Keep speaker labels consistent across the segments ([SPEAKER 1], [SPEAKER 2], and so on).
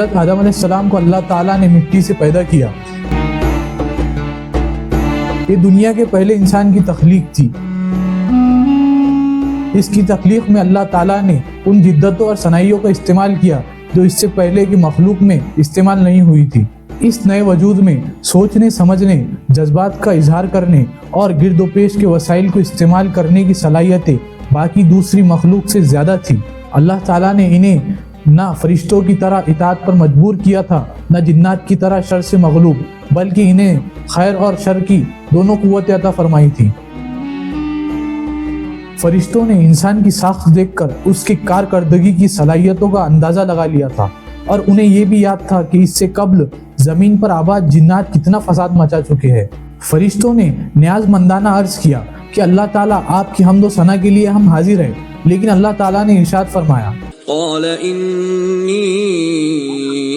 [SPEAKER 1] حضرت آدم علیہ السلام کو اللہ تعالیٰ نے مٹی سے پیدا کیا۔ یہ دنیا کے پہلے انسان کی تخلیق تھی۔ اس کی تخلیق میں اللہ تعالیٰ نے ان جدتوں اور صنائعوں کا استعمال کیا جو اس سے پہلے کی مخلوق میں استعمال نہیں ہوئی تھی۔ اس نئے وجود میں سوچنے سمجھنے، جذبات کا اظہار کرنے اور گرد و پیش کے وسائل کو استعمال کرنے کی صلاحیتیں باقی دوسری مخلوق سے زیادہ تھی۔ اللہ تعالیٰ نے انہیں نہ فرشتوں کی طرح اطاعت پر مجبور کیا تھا، نہ جنات کی طرح شر سے مغلوب، بلکہ انہیں خیر اور شر کی دونوں قوتیں عطا فرمائی تھی۔ فرشتوں نے انسان کی ساخت دیکھ کر اس کی کارکردگی کی صلاحیتوں کا اندازہ لگا لیا تھا، اور انہیں یہ بھی یاد تھا کہ اس سے قبل زمین پر آباد جنات کتنا فساد مچا چکے ہیں۔ فرشتوں نے نیاز مندانہ عرض کیا کہ اللہ تعالیٰ آپ کی حمد و ثنا کے لیے ہم حاضر ہیں، لیکن اللہ تعالیٰ نے ارشاد فرمایا،
[SPEAKER 2] قال انی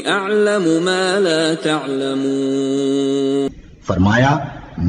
[SPEAKER 2] اعلم ما لا تعلمون،
[SPEAKER 3] فرمایا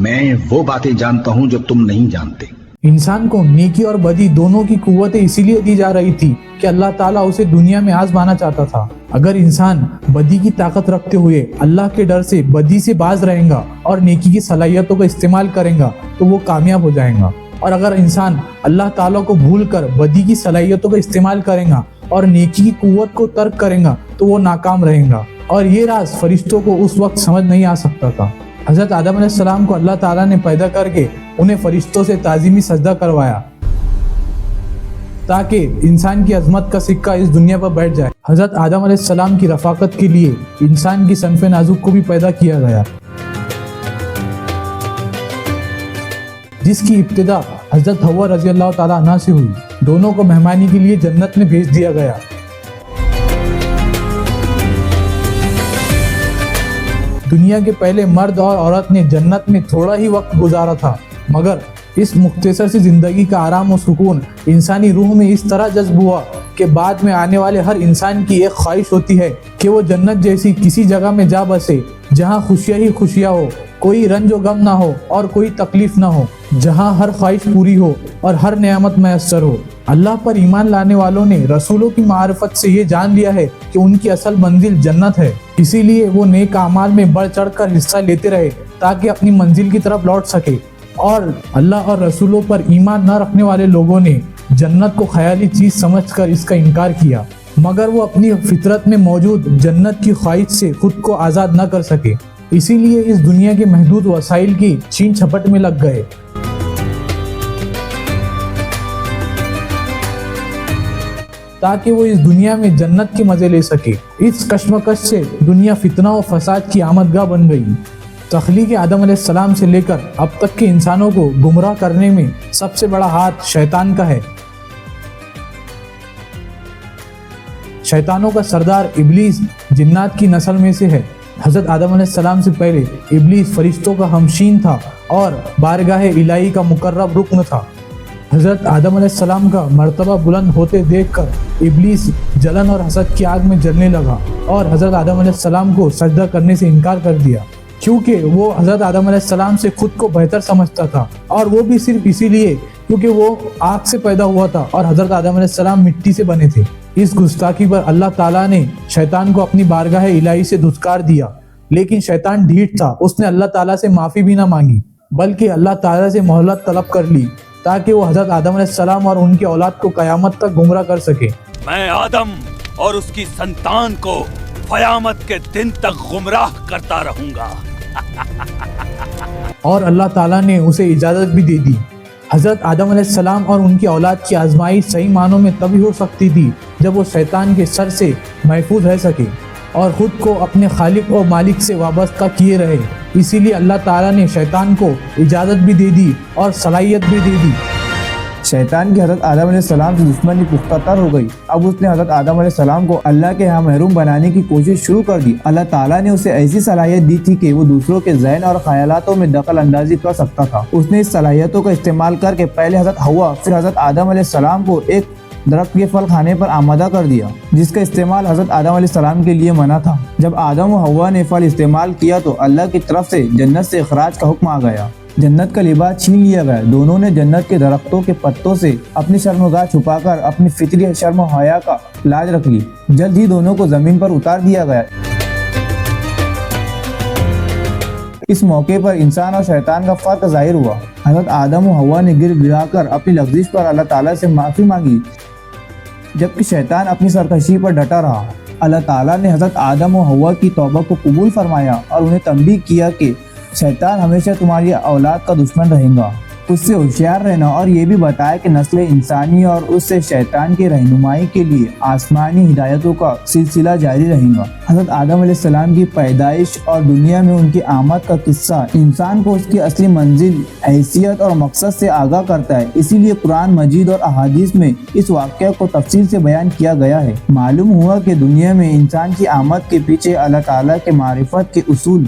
[SPEAKER 3] میں وہ باتیں جانتا ہوں جو تم نہیں جانتے۔
[SPEAKER 1] انسان کو نیکی اور بدی دونوں کی قوتیں اسی لیے دی جا رہی تھی کہ اللہ تعالیٰ اسے دنیا میں آزمانا چاہتا تھا۔ اگر انسان بدی کی طاقت رکھتے ہوئے اللہ کے ڈر سے بدی سے باز رہیں گا اور نیکی کی صلاحیتوں کا استعمال کریں گا تو وہ کامیاب ہو جائیں گا، اور اگر انسان اللہ تعالیٰ کو بھول کر بدی کی صلاحیتوں کا استعمال کرے گا اور نیکی کی قوت کو ترک کرے گا تو وہ ناکام رہے گا، اور یہ راز فرشتوں کو اس وقت سمجھ نہیں آ سکتا تھا۔ حضرت آدم علیہ السلام کو اللہ تعالیٰ نے پیدا کر کے انہیں فرشتوں سے تعظیمی سجدہ کروایا تاکہ انسان کی عظمت کا سکہ اس دنیا پر بیٹھ جائے۔ حضرت آدم علیہ السلام کی رفاقت کے لیے انسان کی صنف نازک کو بھی پیدا کیا گیا، جس کی ابتدا حضرت حوا رضی اللہ تعالیٰ عنہ سے ہوئی۔ دونوں کو مہمانی کے لیے جنت میں بھیج دیا گیا۔ دنیا کے پہلے مرد اور عورت نے جنت میں تھوڑا ہی وقت گزارا تھا، مگر اس مختصر سی زندگی کا آرام و سکون انسانی روح میں اس طرح جذب ہوا کہ بعد میں آنے والے ہر انسان کی ایک خواہش ہوتی ہے کہ وہ جنت جیسی کسی جگہ میں جا بسے جہاں خوشیاں ہی خوشیاں ہو، کوئی رنج و غم نہ ہو اور کوئی تکلیف نہ ہو، جہاں ہر خواہش پوری ہو اور ہر نعمت میسر ہو۔ اللہ پر ایمان لانے والوں نے رسولوں کی معرفت سے یہ جان لیا ہے کہ ان کی اصل منزل جنت ہے، اسی لیے وہ نیک اعمال میں بڑھ چڑھ کر حصہ لیتے رہے تاکہ اپنی منزل کی طرف لوٹ سکے۔ اور اللہ اور رسولوں پر ایمان نہ رکھنے والے لوگوں نے جنت کو خیالی چیز سمجھ کر اس کا انکار کیا، مگر وہ اپنی فطرت میں موجود جنت کی خواہش سے خود کو آزاد نہ کر سکے، اسی لیے اس دنیا کے محدود وسائل کی چھین چھپٹ میں لگ گئے۔ تاکہ وہ اس دنیا میں جنت کے مزے لے سکے۔ اس کشمکش سے دنیا فتنہ و فساد کی آمدگاہ بن گئی۔ تخلیق آدم علیہ السلام سے لے کر اب تک کے انسانوں کو گمراہ کرنے میں سب سے بڑا ہاتھ شیطان کا ہے۔ شیطانوں کا سردار ابلیس جنات کی نسل میں سے ہے۔ حضرت آدم علیہ السلام سے پہلے ابلیس فرشتوں کا ہمشین تھا اور بارگاہ الہی کا مقرب رکن تھا۔ حضرت آدم علیہ السلام کا مرتبہ بلند ہوتے دیکھ کر ابلیس جلن اور حسد کی آگ میں جلنے لگا اور حضرت آدم علیہ السلام کو سجدہ کرنے سے انکار کر دیا، کیونکہ وہ حضرت آدم علیہ السلام سے خود کو بہتر سمجھتا تھا، اور وہ بھی صرف اسی لیے کیونکہ وہ آگ سے پیدا ہوا تھا اور حضرت آدم علیہ السلام مٹی سے بنے تھے۔ اس گستاخی پر اللہ تعالیٰ نے شیطان کو اپنی بارگاہ الہی سے دھتکار دیا، لیکن شیطان ڈھیٹ تھا، اس نے اللہ تعالیٰ سے معافی بھی نہ مانگی بلکہ اللہ تعالیٰ سے مہلت طلب کر لی تاکہ وہ حضرت آدم علیہ السلام اور ان کی اولاد کو قیامت تک گمراہ کر سکے۔
[SPEAKER 4] میں آدم اور اس کی سنتان کو قیامت کے دن تک گمراہ کرتا رہوں گا۔
[SPEAKER 1] اور اللہ تعالیٰ نے اسے اجازت بھی دے دی۔ حضرت آدم علیہ السلام اور ان کی اولاد کی آزمائش صحیح معنوں میں تبھی ہو سکتی تھی جب وہ شیطان کے سر سے محفوظ رہ سکے اور خود کو اپنے خالق و مالک سے وابستہ کیے رہے، اسی لیے اللہ تعالیٰ نے شیطان کو اجازت بھی دے دی اور صلاحیت بھی دے دی۔
[SPEAKER 5] شیطان کی حضرت آدم علیہ السلام سے دشمنی پختہ تر ہو گئی۔ اب اس نے حضرت آدم علیہ السلام کو اللہ کے ہاں محروم بنانے کی کوشش شروع کر دی۔ اللہ تعالیٰ نے اسے ایسی صلاحیت دی تھی کہ وہ دوسروں کے ذہن اور خیالاتوں میں دخل اندازی کر سکتا تھا۔ اس نے اس صلاحیتوں کا استعمال کر کے پہلے حضرت حوا پھر حضرت آدم علیہ السلام کو ایک درخت کے پھل کھانے پر آمادہ کر دیا، جس کا استعمال حضرت آدم علیہ السلام کے لیے منع تھا۔ جب آدم و حوا نے پھل استعمال کیا تو اللہ کی طرف سے جنت سے اخراج کا حکم آ گیا۔ جنت کا لباس چھین لیا گیا، دونوں نے جنت کے درختوں کے پتوں سے اپنی شرمگاہ چھپا کر اپنی فطری شرم و حیا کا لاج رکھ لی۔ جلد ہی دونوں کو زمین پر اتار دیا گیا۔ اس موقع پر انسان اور شیطان کا فرق ظاہر ہوا۔ حضرت آدم و حوا نے گر گڑا کر اپنی لغزش پر اللہ تعالیٰ سے معافی مانگی، جبکہ شیطان اپنی سرکشی پر ڈٹا رہا۔ اللہ تعالیٰ نے حضرت آدم و حوا کی توبہ کو قبول فرمایا اور انہیں تنبیہ کیا کہ شیطان ہمیشہ تمہاری اولاد کا دشمن رہے گا، اس سے ہوشیار رہنا، اور یہ بھی بتایا کہ نسل انسانی اور اس سے شیطان کی رہنمائی کے لیے آسمانی ہدایتوں کا سلسلہ جاری رہے گا۔ حضرت آدم علیہ السلام کی پیدائش اور دنیا میں ان کی آمد کا قصہ انسان کو اس کی اصلی منزل، حیثیت اور مقصد سے آگاہ کرتا ہے۔ اسی لیے قرآن مجید اور احادیث میں اس واقعہ کو تفصیل سے بیان کیا گیا ہے۔ معلوم ہوا کہ دنیا میں انسان کی آمد کے پیچھے اللہ تعالیٰ کے معرفت کے اصول،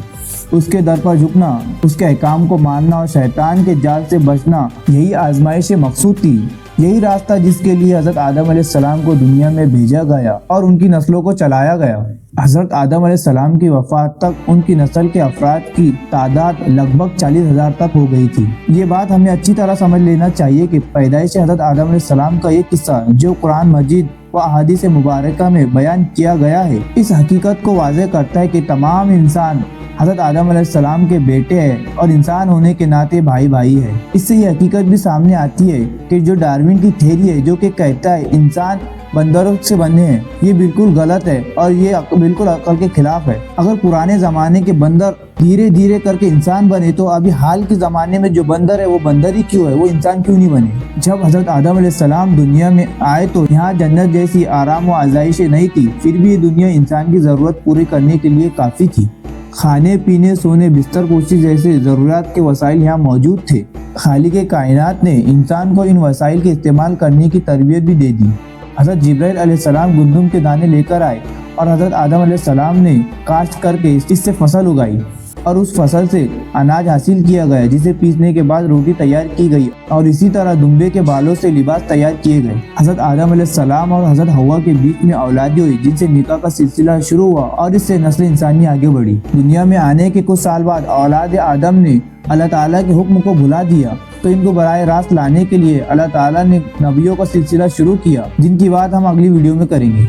[SPEAKER 5] اس کے در پر جھکنا، اس کے احکام کو ماننا اور شیطان کے جال سے بچنا، یہی آزمائش مقصود تھی۔ یہی راستہ جس کے لیے حضرت آدم علیہ السلام کو دنیا میں بھیجا گیا اور ان کی نسلوں کو چلایا گیا۔ حضرت آدم علیہ السلام کی وفات تک ان کی نسل کے افراد کی تعداد لگ بھگ 40,000 تک ہو گئی تھی۔ یہ بات ہمیں اچھی طرح سمجھ لینا چاہیے کہ پیدائش حضرت آدم علیہ السلام کا یہ قصہ جو قرآن مجید و احادیث مبارکہ میں بیان کیا گیا ہے، اس حقیقت کو واضح کرتا ہے کہ تمام انسان حضرت آدم علیہ السلام کے بیٹے ہیں اور انسان ہونے کے ناطے بھائی بھائی ہے۔ اس سے یہ حقیقت بھی سامنے آتی ہے کہ جو ڈارون کی تھیوری ہے جو کہ کہتا ہے انسان بندروں سے بنے ہیں، یہ بالکل غلط ہے اور یہ بالکل عقل کے خلاف ہے۔ اگر پرانے زمانے کے بندر دھیرے دھیرے کر کے انسان بنے تو ابھی حال کے زمانے میں جو بندر ہے وہ بندر ہی کیوں ہے، وہ انسان کیوں نہیں بنے؟ جب حضرت آدم علیہ السلام دنیا میں آئے تو یہاں جنت جیسی آرام و آزائشیں نہیں تھی، پھر بھی یہ دنیا انسان کی ضرورت پوری کرنے کے لیے کافی تھی۔ کھانے پینے، سونے، بستر پوشی جیسے ضروریات کے وسائل یہاں موجود تھے۔ خالق کائنات نے انسان کو ان وسائل کے استعمال کرنے کی تربیت بھی دے دی۔ حضرت جبرائیل علیہ السلام گندم کے دانے لے کر آئے اور حضرت آدم علیہ السلام نے کاشت کر کے اس سے فصل اگائی اور اس فصل سے اناج حاصل کیا گیا جسے پیسنے کے بعد روٹی تیار کی گئی، اور اسی طرح دمبے کے بالوں سے لباس تیار کیے گئے۔ حضرت آدم علیہ السلام اور حضرت حوا کے بیچ میں اولادیں ہوئی جن سے نکاح کا سلسلہ شروع ہوا اور اس سے نسل انسانی آگے بڑھی۔ دنیا میں آنے کے کچھ سال بعد اولاد آدم نے اللہ تعالیٰ کے حکم کو بھلا دیا تو ان کو براہ راست لانے کے لیے اللہ تعالیٰ نے نبیوں کا سلسلہ شروع کیا، جن کی بات ہم اگلی ویڈیو میں کریں گے۔